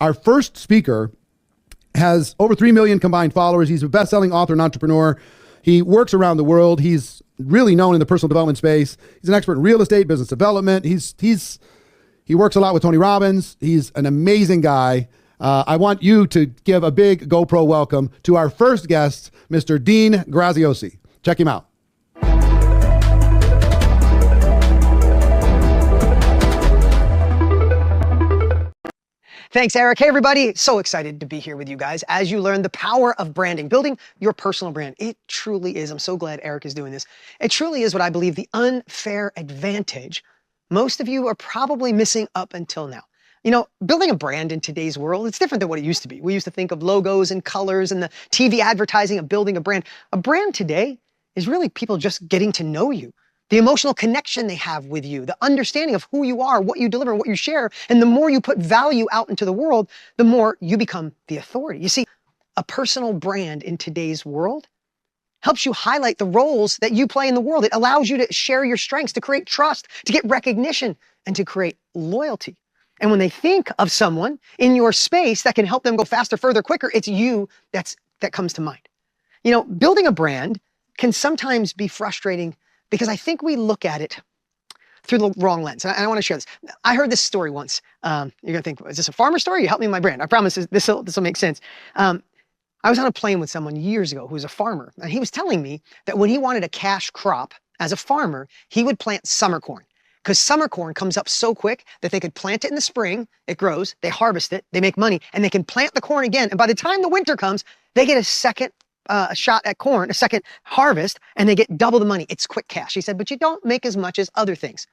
Our first speaker has over 3 million combined followers. He's a best-selling author and entrepreneur. He works around the world. He's really known in the personal development space. He's an expert in real estate, business development. He works a lot with Tony Robbins. He's an amazing guy. I want you to give a big GoPro welcome to our first guest, Mr. Dean Graziosi. Check him out. Thanks, Eric. Hey, everybody. So excited to be here with you guys as you learn the power of branding, building your personal brand. It truly is. I'm so glad Eric is doing this. It truly is what I believe the unfair advantage most of you are probably missing up until now. You know, building a brand in today's world, it's different than what it used to be. We used to think of logos and colors and the TV advertising of building a brand. A brand today is really people just getting to know you. The emotional connection they have with you, the understanding of who you are, what you deliver, what you share. And the more you put value out into the world, the more you become the authority. You see, a personal brand in today's world helps you highlight the roles that you play in the world. It allows you to share your strengths, to create trust, to get recognition, and to create loyalty. And when they think of someone in your space that can help them go faster, further, quicker, it's you that comes to mind. You know, building a brand can sometimes be frustrating because I think we look at it through the wrong lens. And I want to share this. I heard this story once. You're going to think, is this a farmer story? You help me with my brand. I promise this will make sense. I was on a plane with someone years ago who was a farmer. And he was telling me that when he wanted a cash crop as a farmer, he would plant summer corn. Because summer corn comes up so quick that they could plant it in the spring, it grows, they harvest it, they make money, and they can plant the corn again. And by the time the winter comes, they get a second shot at corn, a second harvest, and they get double the money. It's quick cash. He said, but you don't make as much as other things.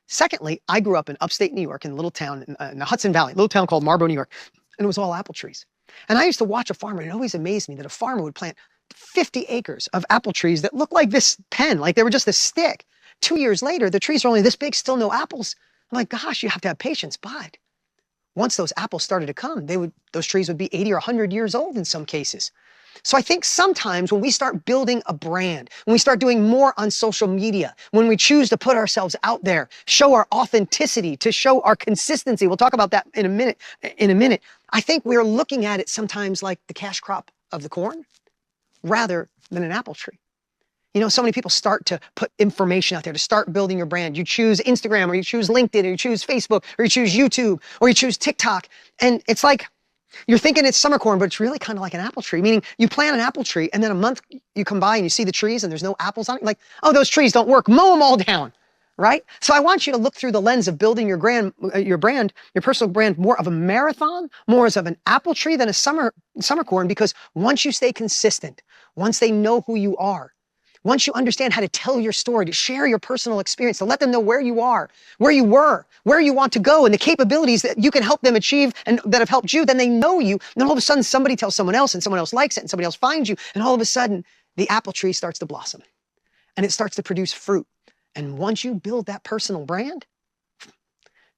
Secondly, I grew up in upstate New York in a little town in the Hudson Valley, a little town called Marlboro, New York, and it was all apple trees. And I used to watch a farmer, and it always amazed me that a farmer would plant 50 acres of apple trees that looked like this pen, like they were just a stick. 2 years later, the trees are only this big, still no apples. I'm like, gosh, you have to have patience. But once those apples started to come, those trees would be 80 or 100 years old in some cases. So I think sometimes when we start building a brand, when we start doing more on social media, when we choose to put ourselves out there, show our authenticity, to show our consistency, we'll talk about that in a minute. I think we're looking at it sometimes like the cash crop of the corn rather than an apple tree. You know, so many people start to put information out there to start building your brand. You choose Instagram, or you choose LinkedIn, or you choose Facebook, or you choose YouTube, or you choose TikTok. And it's like, you're thinking it's summer corn, but it's really kind of like an apple tree, meaning you plant an apple tree and then a month you come by and you see the trees and there's no apples on it. You're like, oh, those trees don't work. Mow them all down, right? So I want you to look through the lens of building your brand, your personal brand, more of a marathon, more as of an apple tree than a summer corn, because once you stay consistent, once they know who you are, once you understand how to tell your story, to share your personal experience, to let them know where you are, where you were, where you want to go, and the capabilities that you can help them achieve and that have helped you, then they know you. And then all of a sudden, somebody tells someone else, and someone else likes it, and somebody else finds you. And all of a sudden, the apple tree starts to blossom, and it starts to produce fruit. And once you build that personal brand,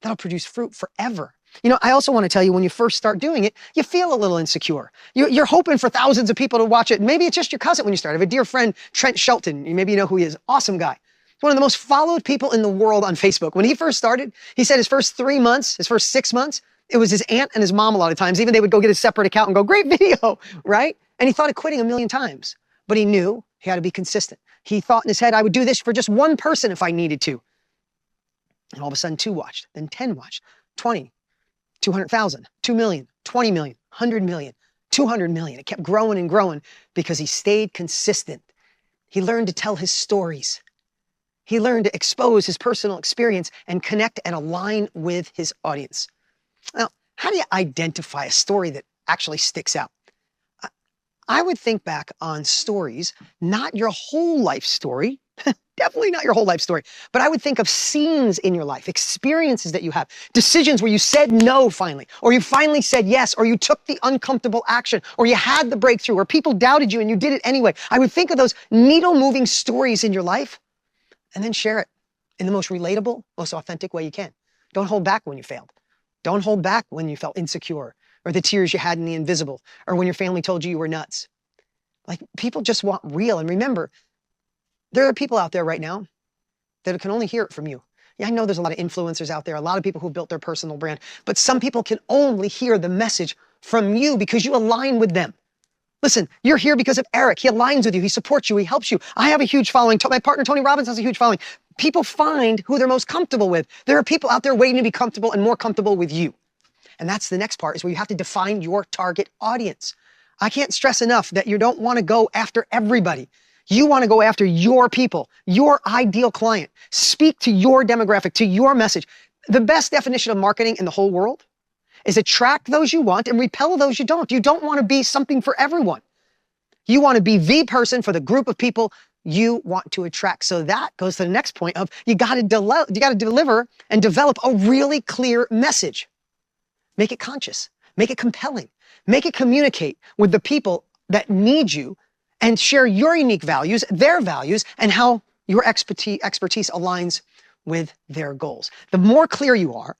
that'll produce fruit forever. You know, I also want to tell you, when you first start doing it, you feel a little insecure. You're hoping for thousands of people to watch it. Maybe it's just your cousin when you start. I have a dear friend, Trent Shelton. Maybe you know who he is. Awesome guy. He's one of the most followed people in the world on Facebook. When he first started, he said his first 3 months, his first 6 months, it was his aunt and his mom a lot of times. Even they would go get a separate account and go, great video, right? And he thought of quitting a million times, but he knew he had to be consistent. He thought in his head, I would do this for just one person if I needed to. And all of a sudden, 2 watched, then 10 watched, 20, 200,000, 2 million, 20 million, 100 million, 200 million. It kept growing and growing because he stayed consistent. He learned to tell his stories. He learned to expose his personal experience and connect and align with his audience. Now, how do you identify a story that actually sticks out? I would think back on stories, not your whole life story, definitely not your whole life story, but I would think of scenes in your life, experiences that you have, decisions where you said no finally, or you finally said yes, or you took the uncomfortable action, or you had the breakthrough, or people doubted you and you did it anyway. I would think of those needle-moving stories in your life and then share it in the most relatable, most authentic way you can. Don't hold back when you failed. Don't hold back when you felt insecure, or the tears you had in the invisible, or when your family told you were nuts. Like, people just want real. And remember, there are people out there right now that can only hear it from you. Yeah, I know there's a lot of influencers out there, a lot of people who built their personal brand, but some people can only hear the message from you because you align with them. Listen, you're here because of Eric. He aligns with you. He supports you. He helps you. I have a huge following. My partner, Tony Robbins, has a huge following. People find who they're most comfortable with. There are people out there waiting to be comfortable and more comfortable with you. And that's the next part, is where you have to define your target audience. I can't stress enough that you don't want to go after everybody. You want to go after your people, your ideal client. Speak to your demographic, to your message. The best definition of marketing in the whole world is attract those you want and repel those you don't. You don't want to be something for everyone. You want to be the person for the group of people you want to attract. So that goes to the next point of you got to deliver and develop a really clear message. Make it conscious, make it compelling, make it communicate with the people that need you and share your unique values, their values, and how your expertise aligns with their goals. The more clear you are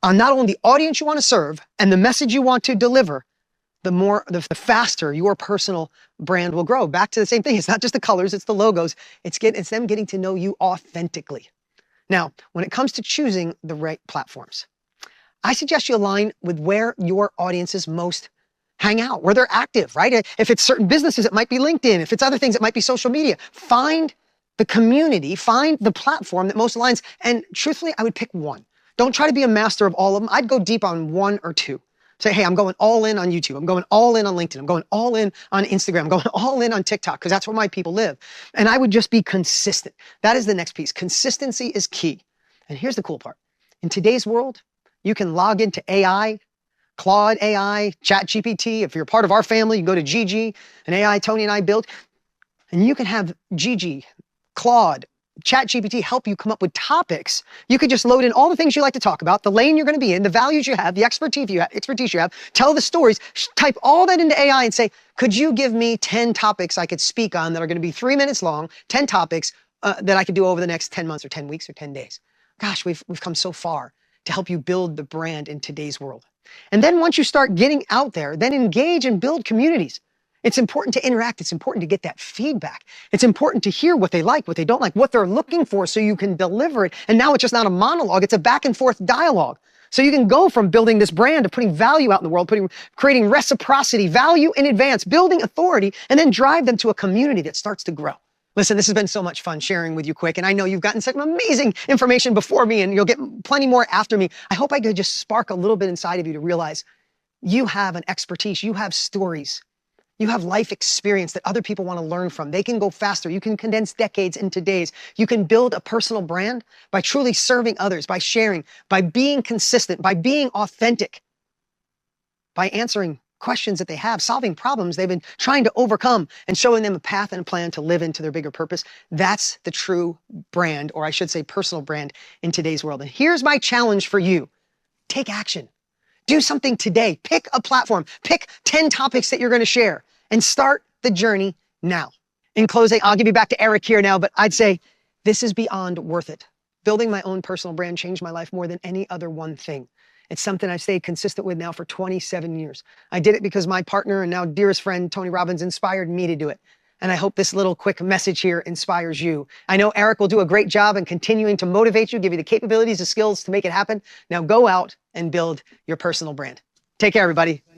on not only the audience you want to serve and the message you want to deliver, the faster your personal brand will grow. Back to the same thing. It's not just the colors, it's the logos. It's them getting to know you authentically. Now, when it comes to choosing the right platforms, I suggest you align with where your audiences most hang out, where they're active, right? If it's certain businesses, it might be LinkedIn. If it's other things, it might be social media. Find the community, find the platform that most aligns. And truthfully, I would pick one. Don't try to be a master of all of them. I'd go deep on one or two. Say, hey, I'm going all in on YouTube. I'm going all in on LinkedIn. I'm going all in on Instagram. I'm going all in on TikTok because that's where my people live. And I would just be consistent. That is the next piece. Consistency is key. And here's the cool part. In today's world, you can log into AI, Claude AI, ChatGPT. If you're part of our family, you can go to Gigi, an AI Tony and I built, and you can have Gigi, Claude, ChatGPT help you come up with topics. You could just load in all the things you like to talk about, the lane you're going to be in, the values you have, the expertise you have, tell the stories, type all that into AI and say, could you give me 10 topics I could speak on that are going to be 3 minutes long, 10 topics that I could do over the next 10 months or 10 weeks or 10 days. Gosh, we've come so far to help you build the brand in today's world. And then once you start getting out there, then engage and build communities. It's important to interact. It's important to get that feedback. It's important to hear what they like, what they don't like, what they're looking for so you can deliver it. And now it's just not a monologue. It's a back and forth dialogue. So you can go from building this brand to putting value out in the world, creating reciprocity, value in advance, building authority, and then drive them to a community that starts to grow. Listen, this has been so much fun sharing with you quick. And I know you've gotten some amazing information before me and you'll get plenty more after me. I hope I could just spark a little bit inside of you to realize you have an expertise. You have stories. You have life experience that other people want to learn from. They can go faster. You can condense decades into days. You can build a personal brand by truly serving others, by sharing, by being consistent, by being authentic, by answering questions that they have, solving problems they've been trying to overcome, and showing them a path and a plan to live into their bigger purpose. That's the true brand, or I should say personal brand, in today's world. And here's my challenge for you. Take action. Do something today. Pick a platform. Pick 10 topics that you're going to share and start the journey now. In closing, I'll give you back to Eric here now, but I'd say this is beyond worth it. Building my own personal brand changed my life more than any other one thing. It's something I've stayed consistent with now for 27 years. I did it because my partner and now dearest friend, Tony Robbins, inspired me to do it. And I hope this little quick message here inspires you. I know Eric will do a great job in continuing to motivate you, give you the capabilities, the skills to make it happen. Now go out and build your personal brand. Take care, everybody.